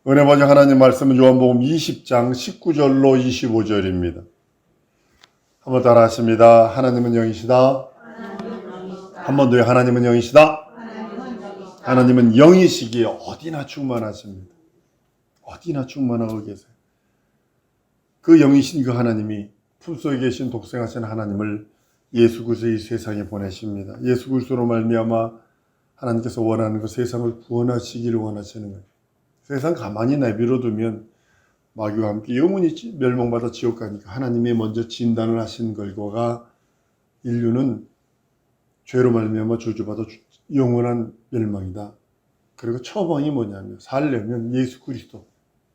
은혜 번영 하나님 말씀은 요한복음 20장 19절로 25절입니다. 한번 따라 하십니다. 하나님은 영이시다. 한 번 더요. 하나님은 영이시다. 하나님은 영이시기에 어디나 충만하십니다. 어디나 충만하고 계세요. 그 영이신 그 하나님이 품속에 계신 독생하신 하나님을 예수 그리스도 이 세상에 보내십니다. 예수 그리스도로 말미암아 하나님께서 원하는 그 세상을 구원하시기를 원하시는 거예요. 세상 가만히 내버려두면 마귀와 함께 영원히 멸망받아 지옥 가니까 하나님이 먼저 진단을 하신 결과가 인류는 죄로 말미암아 저주받아 영원한 멸망이다. 그리고 처방이 뭐냐면 살려면 예수 그리스도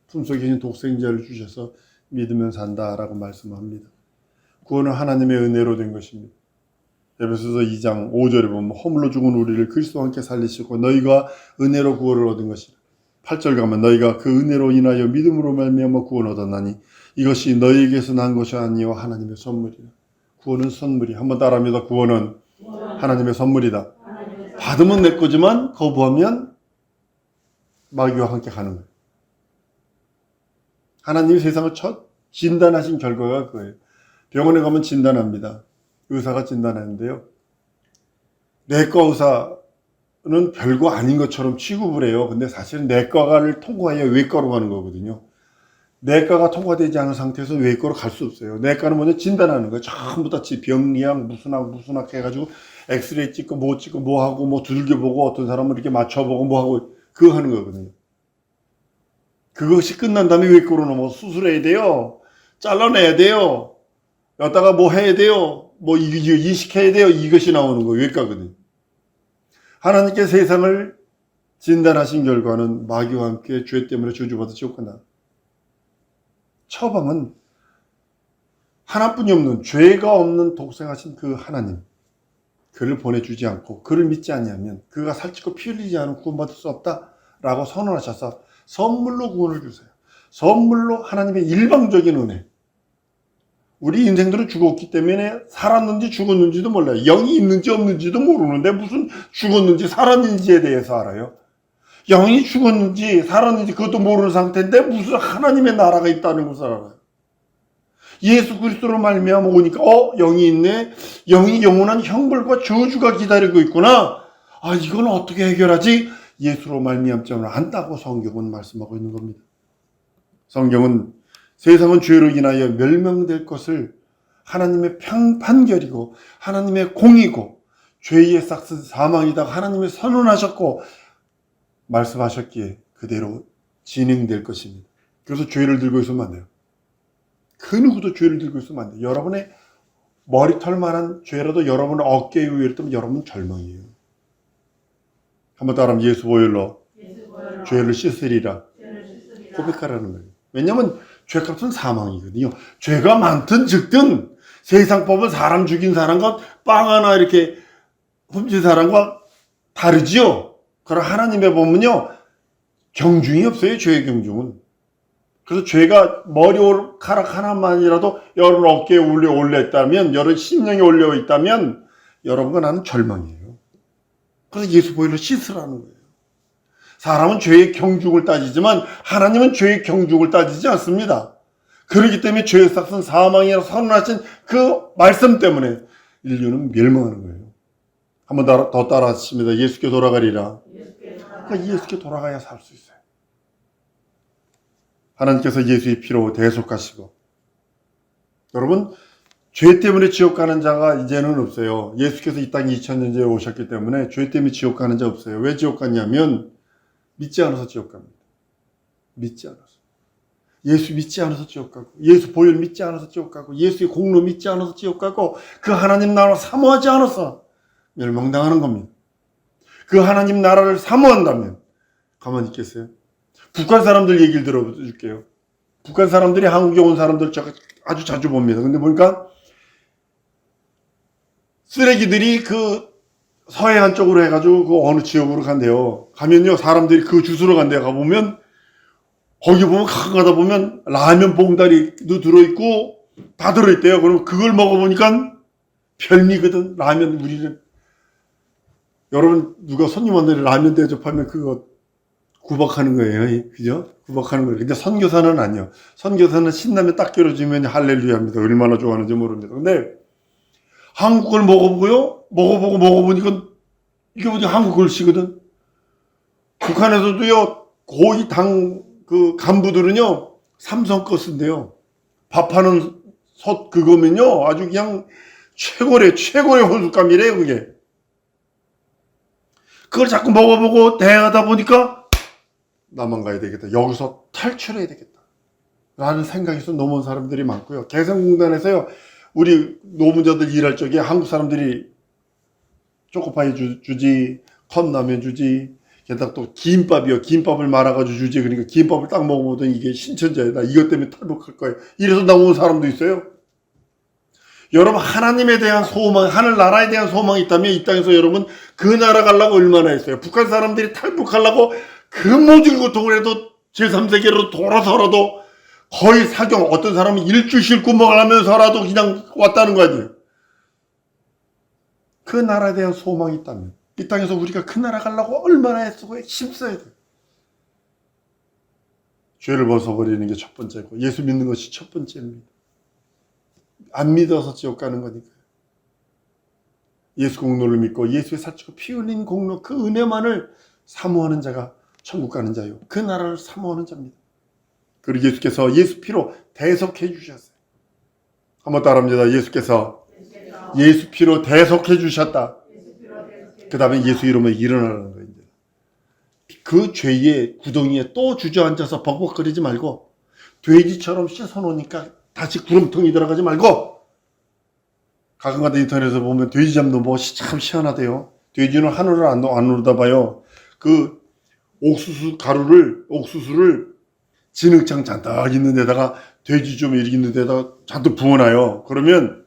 품속에 있는 독생자를 주셔서 믿으면 산다라고 말씀합니다. 구원은 하나님의 은혜로 된 것입니다. 에베소서 2장 5절에 보면 허물로 죽은 우리를 그리스도와 함께 살리시고 너희가 은혜로 구원을 얻은 것이라. 8절 가면 너희가 그 은혜로 인하여 믿음으로 말미암아 구원 얻었나니 이것이 너희에게서 난 것이 아니요 하나님의 선물이라. 구원은 선물이. 한번 따라합니다. 구원은 하나님의 선물이다. 받으면 내 거지만 거부하면 마귀와 함께 가는 거예요. 하나님이 세상을 첫 진단하신 결과가 그거예요. 병원에 가면 진단합니다. 의사가 진단하는데요. 내과 의사는 별거 아닌 것처럼 취급을 해요. 근데 사실은 내과를 통과해야 외과로 가는 거거든요. 내과가 통과되지 않은 상태에서 외과로 갈 수 없어요. 내과는 먼저 진단하는 거예요. 전부 다 병리학 무슨 학 해가지고 엑스레이 찍고 뭐 하고 뭐 두들겨보고 어떤 사람은 이렇게 맞춰보고 뭐 하고 그거 하는 거거든요. 그것이 끝난 다음에 외과로 넘어서 수술해야 돼요. 잘라내야 돼요. 여기다가 뭐 해야 돼요. 뭐 이식해야 돼요. 이것이 나오는 거예요. 외과거든요. 하나님께 세상을 진단하신 결과는 마귀와 함께 죄 때문에 저주받아 지옥 간다. 처방은 하나뿐이 없는 죄가 없는 독생하신 그 하나님, 그를 보내주지 않고 그를 믿지 아니하면 그가 살찌고 피 흘리지 않으면 구원받을 수 없다라고 선언하셔서 선물로 구원을 주세요. 선물로 하나님의 일방적인 은혜. 우리 인생들은 죽었기 때문에 살았는지 죽었는지도 몰라요. 영이 있는지 없는지도 모르는데 무슨 죽었는지 살았는지에 대해서 알아요. 영이 죽었는지 살았는지 그것도 모르는 상태인데 무슨 하나님의 나라가 있다는 것을 알아요. 예수 그리스도로 말미암아 오니까 영이 있네. 영이 영원한 형벌과 저주가 기다리고 있구나. 아, 이건 어떻게 해결하지? 예수로 말미암자는 안다고 성경은 말씀하고 있는 겁니다. 성경은 세상은 죄로 인하여 멸망될 것을 하나님의 판결이고 하나님의 공이고 죄의 싹은 사망이다 하나님이 선언하셨고 말씀하셨기에 그대로 진행될 것입니다. 그래서 죄를 들고 있으면 안 돼요. 그 누구도 죄를 들고 있으면 안 돼요. 여러분의 머리털만한 죄라도 여러분의 어깨 위에 있다면 여러분은 절망이에요. 한번 따라하면 예수 보혈로 죄를 씻으리라 고백하라는 거예요. 왜냐하면 죄값은 사망이거든요. 죄가 많든 적든 세상법은 사람 죽인 사람과 빵 하나 이렇게 훔친 사람과 다르지요. 그러나 하나님의 법은요 경중이 없어요. 죄의 경중은. 그래서 죄가 머리카락 하나만이라도 여러분 어깨에 올려있다면 여러분 심령에 올려있다면 여러분과 나는 절망이에요. 그래서 예수 보혈로 씻으라는 거예요. 사람은 죄의 경중을 따지지만 하나님은 죄의 경중을 따지지 않습니다. 그렇기 때문에 죄의 삭은 사망이라고 선언하신 그 말씀 때문에 인류는 멸망하는 거예요. 한번 더 따라 하십니다. 예수께 돌아가리라. 그러니까 예수께 돌아가야 살 수 있어요. 하나님께서 예수의 피로 대속하시고 여러분 죄 때문에 지옥 가는 자가 이제는 없어요. 예수께서 이 땅에 2000년 전에 오셨기 때문에 죄 때문에 지옥 가는 자 없어요. 왜 지옥 갔냐면 믿지 않아서 지옥 갑니다. 믿지 않아서. 예수 믿지 않아서 지옥 가고 예수 보혈 믿지 않아서 지옥 가고 예수의 공로 믿지 않아서 지옥 가고 그 하나님 나라 사모하지 않아서 멸망당하는 겁니다. 그 하나님 나라를 사모한다면 가만히 있겠어요? 북한 사람들 얘기를 들어줄게요. 북한 사람들이 한국에 온 사람들 제가 아주 자주 봅니다. 근데 보니까 쓰레기들이 그 서해안 쪽으로 해가지고 그 어느 지역으로 간대요. 가면요 사람들이 그 주소로 간대요. 가보면 거기 보면 가끔 가다 보면 라면 봉다리도 들어있고 다 들어있대요. 그럼 그걸 먹어보니까 별미거든. 라면 우리는 여러분 누가 손님한테 라면 대접하면 그거 구박하는 거예요. 그죠? 구박하는 거예요. 근데 선교사는 아니요. 선교사는 신라면 딱 끓여주면 할렐루야입니다. 얼마나 좋아하는지 모릅니다. 근데 한국 걸 먹어보고요. 먹어보니까 이게 뭐지? 한국 글씨거든. 북한에서도요. 고위 당 그 간부들은요. 삼성 거 쓴대요. 밥하는 솥 그거면요. 아주 그냥 최고의 혼술감이래요. 그게. 그걸 자꾸 먹어보고 대하다 보니까 나만 가야 되겠다. 여기서 탈출해야 되겠다. 라는 생각에서 넘어온 사람들이 많고요. 개성공단에서요. 우리 노무자들 일할 적에 한국 사람들이 초코파이 주지, 컵라면 주지, 게다가 또 김밥이요. 김밥을 말아가지고 주지. 그러니까 김밥을 딱 먹어보더니 이게 신천지야. 나 이것 때문에 탈북할 거야. 이래서 나온 사람도 있어요. 여러분 하나님에 대한 소망, 하늘나라에 대한 소망이 있다면 이 땅에서 여러분 그 나라 가려고 얼마나 했어요. 북한 사람들이 탈북하려고 그 모든 고통을 해도 제3세계로 돌아서라도 거의 사경, 어떤 사람은 일주일 굶고 먹으면서라도 그냥 왔다는 거 아니에요. 그 나라에 대한 소망이 있다면 이 땅에서 우리가 그 나라 가려고 얼마나 애쓰고 힘써야 돼요. 죄를 벗어버리는 게 첫 번째고 예수 믿는 것이 첫 번째입니다. 안 믿어서 지옥 가는 거니까요. 예수 공로를 믿고 예수의 살찌고 피 흘린 공로 그 은혜만을 사모하는 자가 천국 가는 자요. 그 나라를 사모하는 자입니다. 그리고 예수께서 예수 피로 대속해 주셨어요. 한번 따라합니다. 예수께서 예수 피로 대속해 주셨다. 그 다음에 예수 이름으로 일어나는 거예요. 그 죄의 구덩이에 또 주저앉아서 벅벅거리지 말고 돼지처럼 씻어놓으니까 다시 구름통이 들어가지 말고 가끔가다 인터넷에서 보면 돼지 잡는 뭐 참 희한하대요. 돼지는 하늘을 안 올라다봐요. 그 옥수수를 진흙장 잔뜩 있는 데다가 돼지 좀 이렇게 있는 데다가 잔뜩 부어놔요. 그러면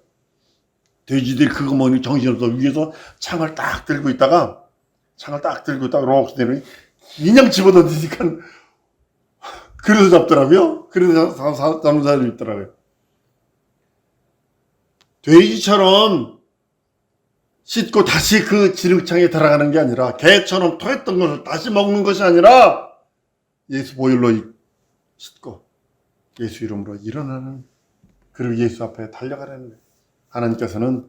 돼지들이 그거 먹는 정신없어 위에서 창을 딱 들고 있다가 이렇게 되는 그냥 집어던지니까 그래서 잡더라고요. 그래서 잡는 사람이 있더라고요. 돼지처럼 씻고 다시 그 진흙창에 들어가는 게 아니라 개처럼 토했던 것을 다시 먹는 것이 아니라 예수 보혈로 씻고 예수 이름으로 일어나는 그리고 예수 앞에 달려가라는 거예요. 하나님께서는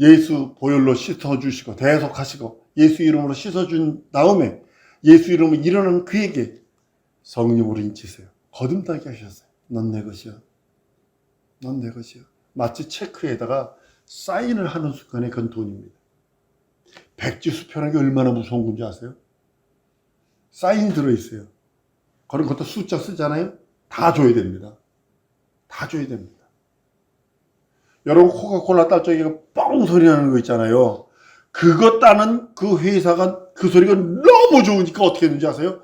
예수 보혈로 씻어주시고 대속하시고 예수 이름으로 씻어준 다음에 예수 이름으로 일어나는 그에게 성령으로 인치세요. 거듭나게 하셨어요. 넌 내 것이야. 넌 내 것이야. 마치 체크에다가 사인을 하는 순간에 그건 돈입니다. 백지수표라는 게 얼마나 무서운 건지 아세요? 사인이 들어있어요. 그런 것도 숫자 쓰잖아요. 다 줘야 됩니다. 다 줘야 됩니다. 여러분 코카콜라 딸 적에 뻥 소리 나는 거 있잖아요. 그거 따는 그 회사가 그 소리가 너무 좋으니까 어떻게 했는지 아세요?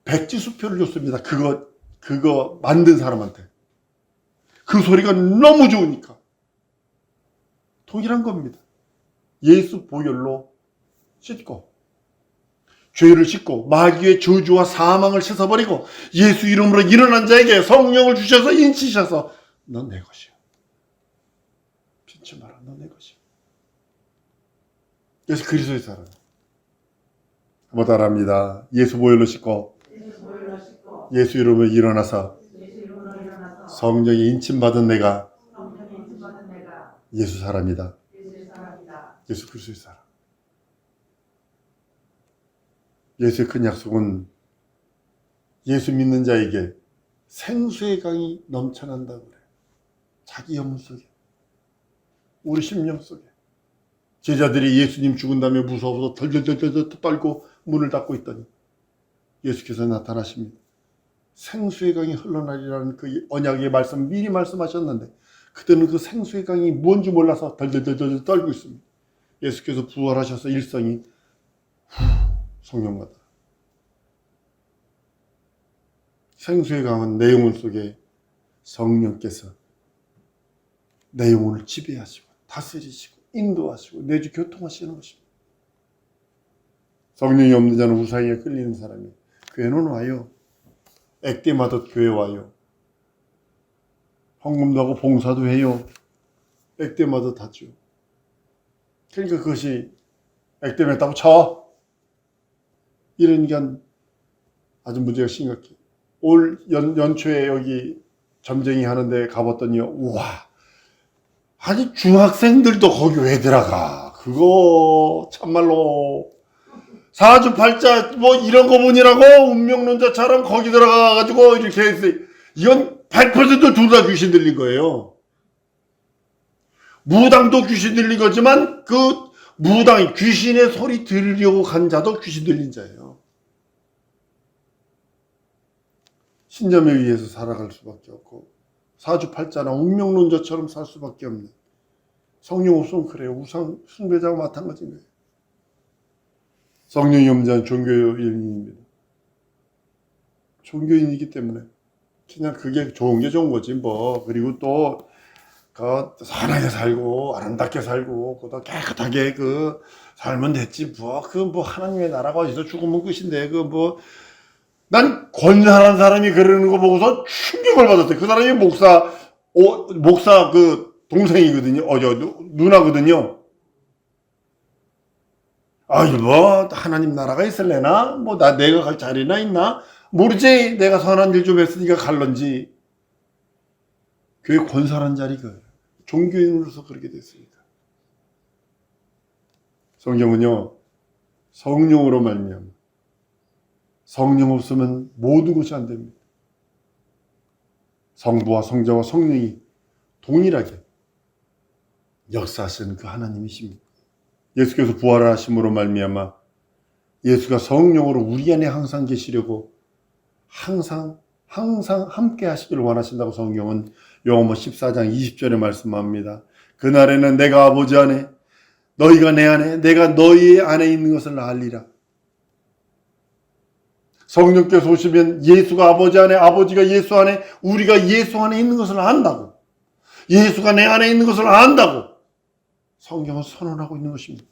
백지수표를 줬습니다. 그거 만든 사람한테. 그 소리가 너무 좋으니까. 동일한 겁니다. 예수 보혈로 씻고 죄를 씻고 마귀의 저주와 사망을 씻어버리고 예수 이름으로 일어난 자에게 성령을 주셔서 인치셔서 넌 내 것이야. 핀치 마라. 넌 내 것이야. 그래서 그리스도의 사랑. 한번 따라합니다. 예수 보혈로 씻고 예수 이름으로 일어나서 성령의 인침받은 내가 예수 사람이다. 예수 그리스도의 사람. 예수의 큰 약속은 예수 믿는 자에게 생수의 강이 넘쳐난다고 그래요. 자기 영혼 속에, 우리 심령 속에. 제자들이 예수님 죽은 다음에 무서워서 덜덜덜덜 떨고 문을 닫고 있더니 예수께서 나타나십니다. 생수의 강이 흘러나리라는 그 언약의 말씀 미리 말씀하셨는데 그때는 그 생수의 강이 뭔지 몰라서 덜덜덜덜 떨고 있습니다. 예수께서 부활하셔서 일성이 성령 받아. 생수의 강은 내 영혼 속에 성령께서 내 영혼을 지배하시고 다스리시고 인도하시고 내주 교통하시는 것입니다. 성령이 없는 자는 우사이에 끌리는 사람이 교회는 와요. 액땜하듯 교회 와요. 헌금도 하고 봉사도 해요. 액땜하듯 하죠. 그러니까 그것이 액땜했다고 쳐. 이러니까 아주 문제가 심각해. 올 연초에 여기 점쟁이 하는데 가봤더니요. 우와. 아니 중학생들도 거기 왜 들어가? 그거 참말로 사주팔자 뭐 이런 거 보니라고 운명론자처럼 거기 들어가가지고 이렇게 했어요. 이건 100% 둘 다 귀신 들린 거예요. 무당도 귀신 들린 거지만 그 무당이 귀신의 소리 들으려고 간 자도 귀신 들린 자예요. 신념에 의해서 살아갈 수밖에 없고 사주팔자나 운명론자처럼 살 수밖에 없는, 성령 없으면 그래요. 우상 숭배자와 마찬가지인 거예요. 성령이 없는 자는 종교인입니다. 종교인이기 때문에 그냥 그게 좋은 게 좋은 거지 뭐. 그리고 또 선하게 살고 아름답게 살고 또 깨끗하게 살면 됐지 뭐. 하나님의 나라가 어디서 죽으면 끝인데 난 권사라는 사람이 그러는 거 보고서 충격을 받았어요. 그 사람이 목사 동생이거든요. 누나거든요. 하나님 나라가 있을래나? 내가 갈 자리나 있나? 모르지. 내가 선한 일 좀 했으니까 갈런지. 교회 권사란 자리가 종교인으로서 그렇게 됐습니다. 성경은요, 성령으로 말미암아 성령 없으면 모든 것이 안 됩니다. 성부와 성자와 성령이 동일하게 역사하시는 그 하나님이십니다. 예수께서 부활하심으로 말미암아 예수가 성령으로 우리 안에 항상 계시려고 항상 함께 하시기를 원하신다고 성경은 요한복음 14장 20절에 말씀합니다. 그날에는 내가 아버지 안에, 너희가 내 안에, 내가 너희 안에 있는 것을 알리라. 성령께서 오시면 예수가 아버지 안에, 아버지가 예수 안에, 우리가 예수 안에 있는 것을 안다고, 예수가 내 안에 있는 것을 안다고 성경은 선언하고 있는 것입니다.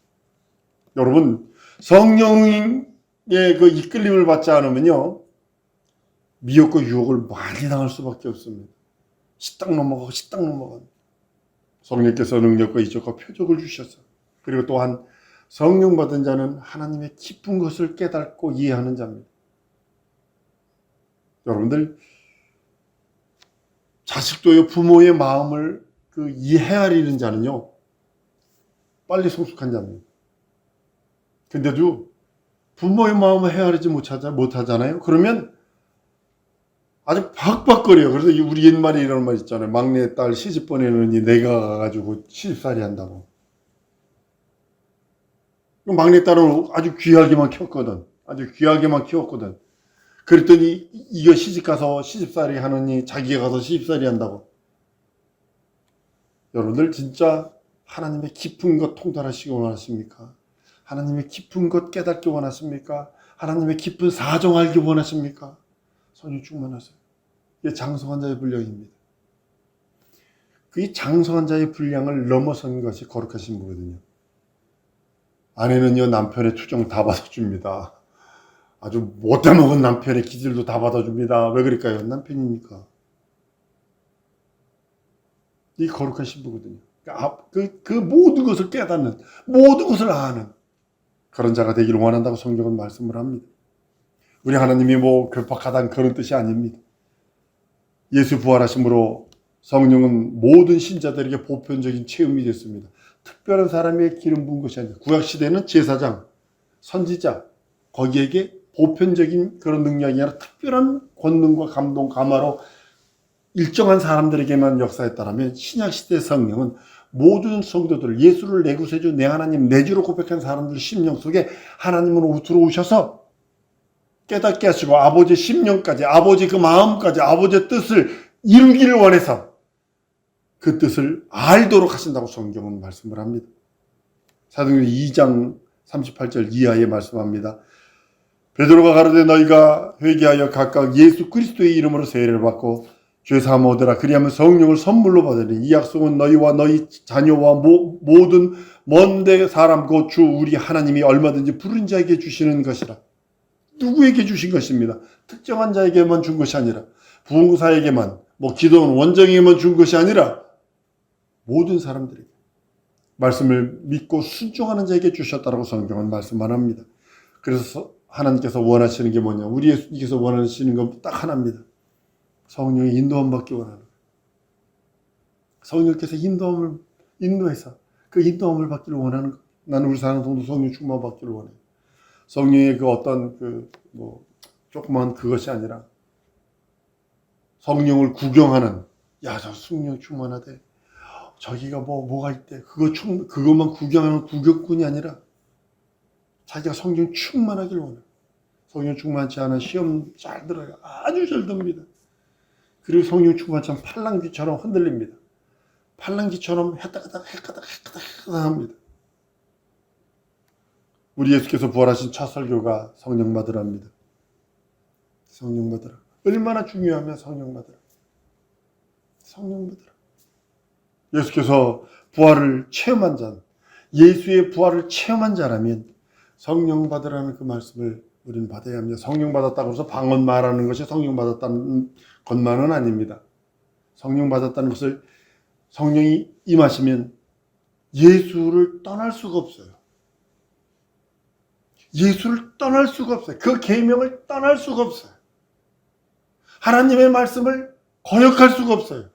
여러분, 성령의 이끌림을 받지 않으면요, 미혹과 유혹을 많이 당할 수밖에 없습니다. 식당 넘어가고. 성령께서 능력과 이적과 표적을 주셔서, 그리고 또한 성령 받은 자는 하나님의 깊은 것을 깨닫고 이해하는 자입니다. 여러분들, 자식도요, 부모의 마음을 이해하려는 자는요, 빨리 성숙한 자입니다. 근데도 부모의 마음을 헤아리지 못하잖아요. 그러면 아주 박박거려요. 그래서 우리 옛말에 이런 말 있잖아요. 막내 딸 시집 보내느니 내가 가가지고 시집살이 한다고. 막내 딸은 아주 귀하게만 키웠거든. 그랬더니 이거 시집가서 시집살이 하느니 자기가 가서 시집살이 한다고. 여러분들 진짜 하나님의 깊은 것 통달하시기 원하십니까? 하나님의 깊은 것 깨닫기 원하십니까? 하나님의 깊은 사정 알기 원하십니까? 성령 충만하세요. 이게 장성한 자의 분량입니다. 그 장성한 자의 분량을 넘어선 것이 거룩하신 분이거든요. 아내는요, 남편의 투정 다 받아줍니다. 아주 못해먹은 남편의 기질도 다 받아줍니다. 왜 그럴까요? 남편이니까. 이 거룩하신 분이거든요. 그 모든 것을 깨닫는, 모든 것을 아는 그런 자가 되기를 원한다고 성경은 말씀을 합니다. 우리 하나님이 괴팍하다는 그런 뜻이 아닙니다. 예수 부활하심으로 성령은 모든 신자들에게 보편적인 체험이 됐습니다. 특별한 사람에게 기름 부은 것이 아니라, 구약시대는 제사장, 선지자, 거기에게 보편적인 그런 능력이 아니라 특별한 권능과 감동, 감화로 일정한 사람들에게만 역사했다라면, 신약시대 성령은 모든 성도들, 예수를 내 구세주, 내 하나님, 내 주로 고백한 사람들 심령 속에 하나님으로 들어오셔서 깨닫게 하시고 아버지의 심령까지, 아버지 그 마음까지, 아버지의 뜻을 이루기를 원해서 그 뜻을 알도록 하신다고 성경은 말씀을 합니다. 사도행전 2장 38절 이하에 말씀합니다. 베드로가 가로되 너희가 회개하여 각각 예수 그리스도의 이름으로 세례를 받고 죄 사함 얻으라. 그리하면 성령을 선물로 받으니 이 약속은 너희와 너희 자녀와 모든 먼데 사람 곧 주 우리 하나님이 얼마든지 부른 자에게 주시는 것이라. 누구에게 주신 것입니다. 특정한 자에게만 준 것이 아니라, 부흥사에게만, 기도원 원정에게만 준 것이 아니라 모든 사람들에게, 말씀을 믿고 순종하는 자에게 주셨다라고 성경은 말씀만 합니다. 그래서 하나님께서 원하시는 게 뭐냐? 우리 예수님께서 원하시는 건 딱 하나입니다. 성령의 인도함 받기 원하는 거예요. 성령께서 인도해서 그 인도함을 받기를 원하는 거예요. 나는 우리 사는 동도 성령 충만 받기를 원해요. 성령의 그 어떤 조그만 그것이 아니라 성령을 구경하는, 야, 저 성령 충만하대. 저기가 뭐가 있대. 그것만 구경하는 구경꾼이 아니라 자기가 성령 충만하길 원해요. 성령 충만치 않은 시험 잘 들어요. 아주 잘 듭니다. 그리고 성령 충만치 않은 팔랑귀처럼 흔들립니다. 팔랑귀처럼 해따가닥 합니다. 우리 예수께서 부활하신 첫 설교가 성령 받으랍니다. 성령 받으라. 얼마나 중요하면 성령 받으라. 성령 받으라. 예수께서 부활을 체험한 자, 예수의 부활을 체험한 자라면 성령 받으라는 그 말씀을 우리는 받아야 합니다. 성령 받았다고 해서 방언 말하는 것이 성령 받았다는 것만은 아닙니다. 성령 받았다는 것을 성령이 임하시면 예수를 떠날 수가 없어요. 예수를 떠날 수가 없어요. 그 계명을 떠날 수가 없어요. 하나님의 말씀을 거역할 수가 없어요.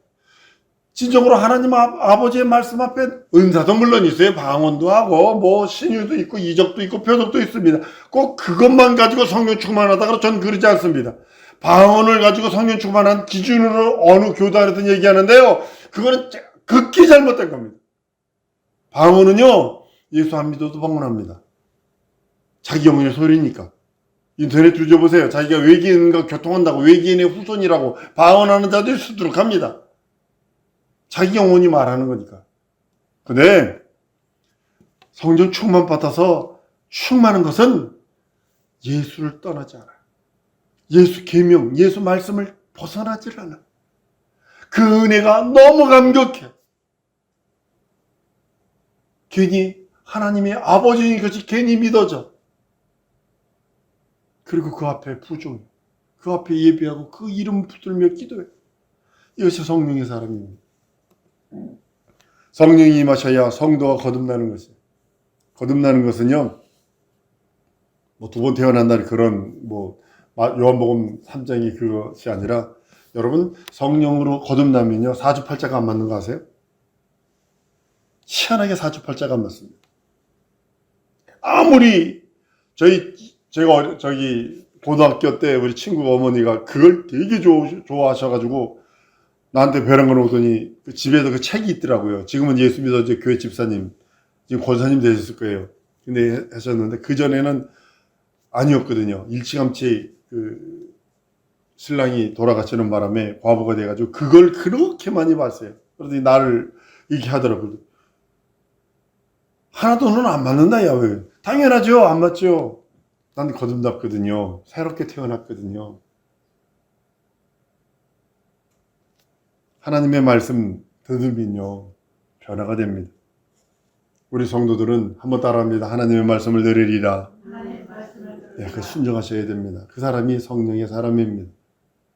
진정으로 하나님 아버지의 말씀 앞에 은사도 물론 있어요. 방언도 하고 신유도 있고 이적도 있고 표적도 있습니다. 꼭 그것만 가지고 성령 충만하다고 저는 그러지 않습니다. 방언을 가지고 성령 충만한 기준으로 어느 교단이든 얘기하는데요. 그거는 극히 잘못된 겁니다. 방언은요, 예수 안 믿어도 방언합니다. 자기 영혼의 소리니까. 인터넷 뒤져보세요. 자기가 외계인과 교통한다고 외계인의 후손이라고 방언하는 자들이 수두룩합니다. 자기 영혼이 말하는 거니까. 근데 성령 충만 받아서 충만한 것은 예수를 떠나지 않아요. 예수 계명, 예수 말씀을 벗어나질 않아. 그 은혜가 너무 감격해. 괜히 하나님의 아버지인 것이 괜히 믿어져. 그리고 그 앞에 부종, 그 앞에 예배하고 그 이름 붙들며 기도해. 이것이 성령의 사람입니다. 성령이 임하셔야 성도가 거듭나는 것이에요. 거듭나는 것은요, 두 번 태어난다는 그런 요한복음 3장이 그것이 아니라, 여러분 성령으로 거듭나면요 사주팔자가 안 맞는 거 아세요? 희한하게 사주팔자가 안 맞습니다. 아무리 제가 고등학교 때 우리 친구 어머니가 그걸 되게 좋아하셔가지고 나한테 벼랑 걸어오더니 그 집에도 그 책이 있더라고요. 지금은 예수 믿어 이제 교회 집사님, 지금 권사님 되셨을 거예요. 근데 하셨는데 그전에는 아니었거든요. 일찌감치 그 신랑이 돌아가시는 바람에 과부가 돼가지고 그걸 그렇게 많이 봤어요. 그러더니 나를 이렇게 하더라고요. 하나도는 안 맞는다, 야, 왜? 당연하죠. 안 맞죠. 난 거듭났거든요. 새롭게 태어났거든요. 하나님의 말씀 들으면요 변화가 됩니다. 우리 성도들은 한번 따라합니다. 하나님의 말씀을 들으리라. 네, 그 순종하셔야 됩니다. 그 사람이 성령의 사람입니다.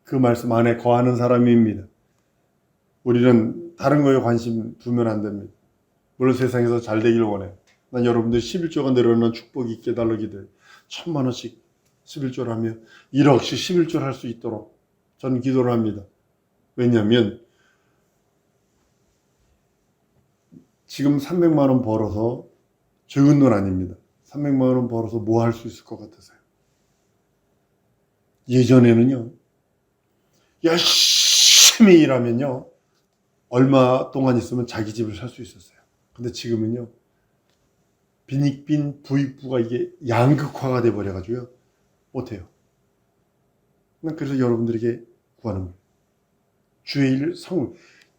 그 말씀 안에 거하는 사람입니다. 우리는 다른 거에 관심 두면 안 됩니다. 물론 세상에서 잘 되길 원해요. 난 여러분들 11조가 내려오는 축복이 있게 달라고 기도해요. 1000만원씩 11조를 하면 1억씩 11조를 할 수 있도록 저는 기도를 합니다. 왜냐하면 지금 300만원 벌어서 적은 돈 아닙니다. 300만원 벌어서 뭐 할 수 있을 것 같으세요? 예전에는요, 열심히 일하면요, 얼마 동안 있으면 자기 집을 살 수 있었어요. 근데 지금은요, 빈익빈 부익부가 이게 양극화가 돼버려가지고요, 못해요. 그래서 여러분들에게 구하는 거예요. 주의 일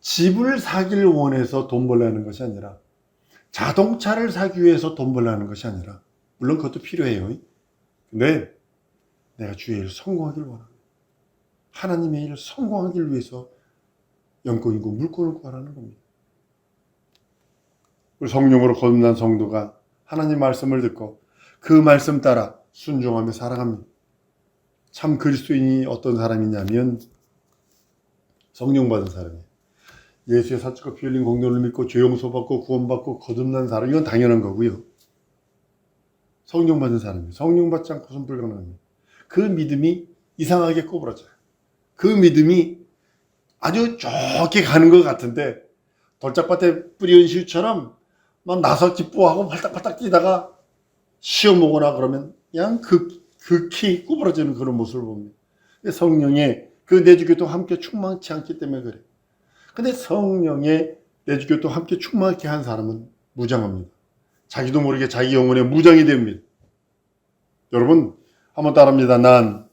집을 사기를 원해서 돈 벌려는 것이 아니라, 자동차를 사기 위해서 돈 벌려는 것이 아니라, 물론 그것도 필요해요. 근데 내가 주의 일을 성공하기를 원합니다. 하나님의 일을 성공하기 위해서 영권이고 물권을 구하라는 겁니다. 우리 성령으로 거듭난 성도가 하나님 말씀을 듣고 그 말씀 따라 순종하며 살아갑니다. 참 그리스도인이 어떤 사람이냐면 성령 받은 사람이에요. 예수의 사적과 피 흘린 공로를 믿고 죄 용서받고 구원받고 거듭난 사람, 이건 당연한 거고요. 성령 받은 사람이에요. 성령 받지 않고선 불가능합니다. 그 믿음이 이상하게 꼬부라져요. 그 믿음이 아주 좋게 가는 것 같은데 돌짝밭에 뿌리온 시우처럼 막 나서 기뻐하고 팔딱팔딱 뛰다가 시험 오거나 그러면 그냥 극히 구부러지는 그런 모습을 봅니다. 성령의 그 내주교도 함께 충만치 않기 때문에 그래요. 근데 성령의 내주교도 함께 충만하게 한 사람은 무장합니다. 자기도 모르게 자기 영혼에 무장이 됩니다. 여러분 한번 따라합니다. 난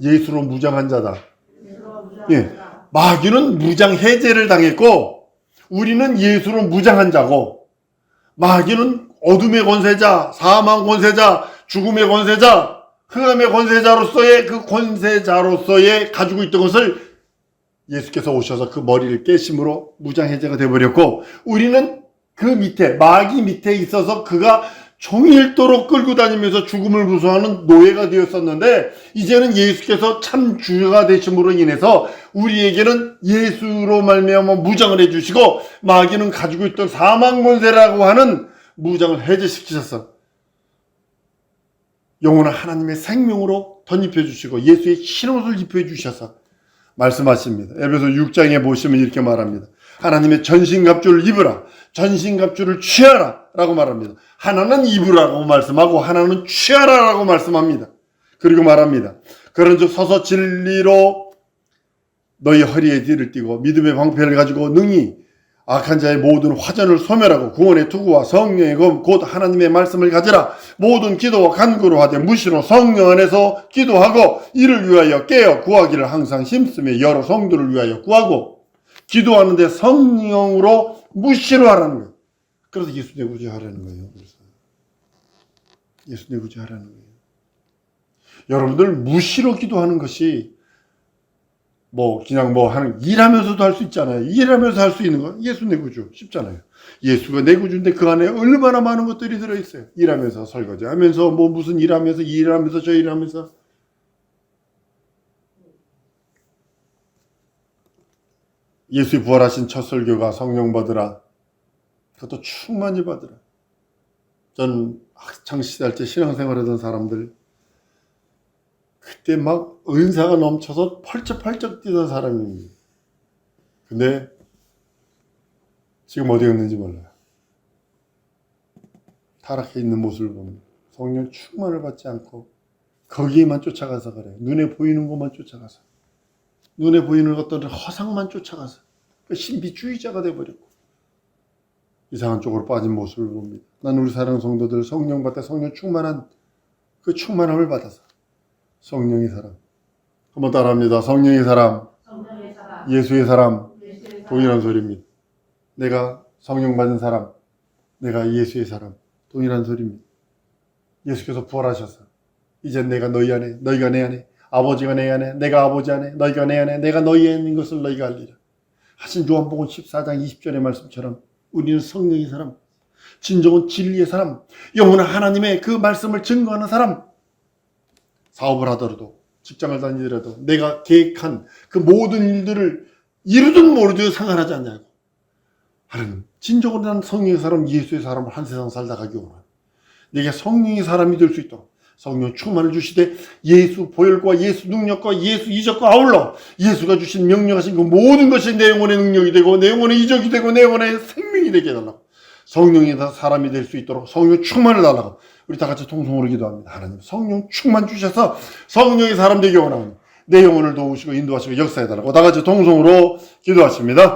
예수로 무장한 자다. 예, 마귀는 무장 해제를 당했고 우리는 예수로 무장한 자고, 마귀는 어둠의 권세자, 사망 권세자, 죽음의 권세자, 흑암의 권세자로서의 그 권세자로서의 가지고 있던 것을 예수께서 오셔서 그 머리를 깨심으로 무장 해제가 되어버렸고, 우리는 그 밑에 마귀 밑에 있어서 그가 종일도록 끌고 다니면서 죽음을 무서워하는 노예가 되었었는데, 이제는 예수께서 참 주가 되심으로 인해서 우리에게는 예수로 말미암아 무장을 해주시고, 마귀는 가지고 있던 사망 권세라고 하는 무장을 해제시키셨어. 영혼을 하나님의 생명으로 덧입혀 주시고 예수의 흰옷을 입혀 주셔서 말씀하십니다. 에베소 6장에 보시면 이렇게 말합니다. 하나님의 전신갑주를 입으라, 전신갑주를 취하라 라고 말합니다. 하나는 입으라고 말씀하고 하나는 취하라 라고 말씀합니다. 그리고 말합니다. 그런즉 서서 진리로 너희 허리에 띠를 띠고 믿음의 방패를 가지고 능히 악한 자의 모든 화전을 소멸하고 구원의 투구와 성령의 검 곧 하나님의 말씀을 가지라. 모든 기도와 간구로 하되 무시로 성령 안에서 기도하고 이를 위하여 깨어 구하기를 항상 힘쓰며 여러 성도를 위하여 구하고, 기도하는데 성령으로 무시로 하라는 거예요. 그래서 예수 내구주 하라는 거예요. 그래서 예수 내구주 하라는 거예요. 여러분들 무시로 기도하는 것이 그냥 하는, 일하면서도 할 수 있잖아요. 일하면서 할 수 있는 건 예수 내 구주 쉽잖아요. 예수가 내 구주인데 그 안에 얼마나 많은 것들이 들어있어요. 일하면서 설거지 하면서 무슨 일하면서 일하면서 저 일하면서. 예수의 부활하신 첫 설교가 성령 받으라. 그것도 충만히 받으라. 전 학창시절 때 신앙생활하던 사람들, 그때 막 은사가 넘쳐서 펄쩍펄쩍 뛰던 사람입니다. 근데 지금 어디 갔는지 몰라요. 타락해 있는 모습을 보면 성령 충만을 받지 않고 거기에만 쫓아가서 그래요. 눈에 보이는 것만 쫓아가서, 눈에 보이는 것들은 허상만 쫓아가서 신비주의자가 되어버렸고 이상한 쪽으로 빠진 모습을 봅니다. 나는 우리 사랑하는 성도들 성령 받다 성령 충만한 그 충만함을 받아서 성령의 사람, 한번 따라합니다. 성령의 사람, 예수의 사람, 동일한 소리입니다. 내가 성령 받은 사람, 내가 예수의 사람, 동일한 소리입니다. 예수께서 부활하셔서 이제 내가 너희 안에, 너희가 내 안에, 아버지가 내 안에, 내가 아버지 안에, 너희가 내 안에, 내가 너희 안에 있는 것을 너희가 알리라 하신 요한복음 14장 20절의 말씀처럼 우리는 성령의 사람, 진정은 진리의 사람, 영원한 하나님의 그 말씀을 증거하는 사람, 사업을 하더라도 직장을 다니더라도 내가 계획한 그 모든 일들을 이루든 모르든 상관하지 않냐고 하는, 진정으로 난 성령의 사람, 예수의 사람을 한 세상 살다 가기 원하는, 내게 성령의 사람이 될 수 있도록 성령 충만을 주시되 예수 보혈과 예수 능력과 예수 이적과 아울러 예수가 주신 명령하신 그 모든 것이 내 영혼의 능력이 되고 내 영혼의 이적이 되고 내 영혼의 생명이 되게 해달라고, 성령의 사람이 될 수 있도록 성령 충만을 달라고 우리 다 같이 통성으로 기도합니다. 하나님 성령 충만 주셔서 성령의 사람 되기 원합니다. 내 영혼을 도우시고 인도하시고 역사해달라고 다 같이 통성으로 기도하십니다.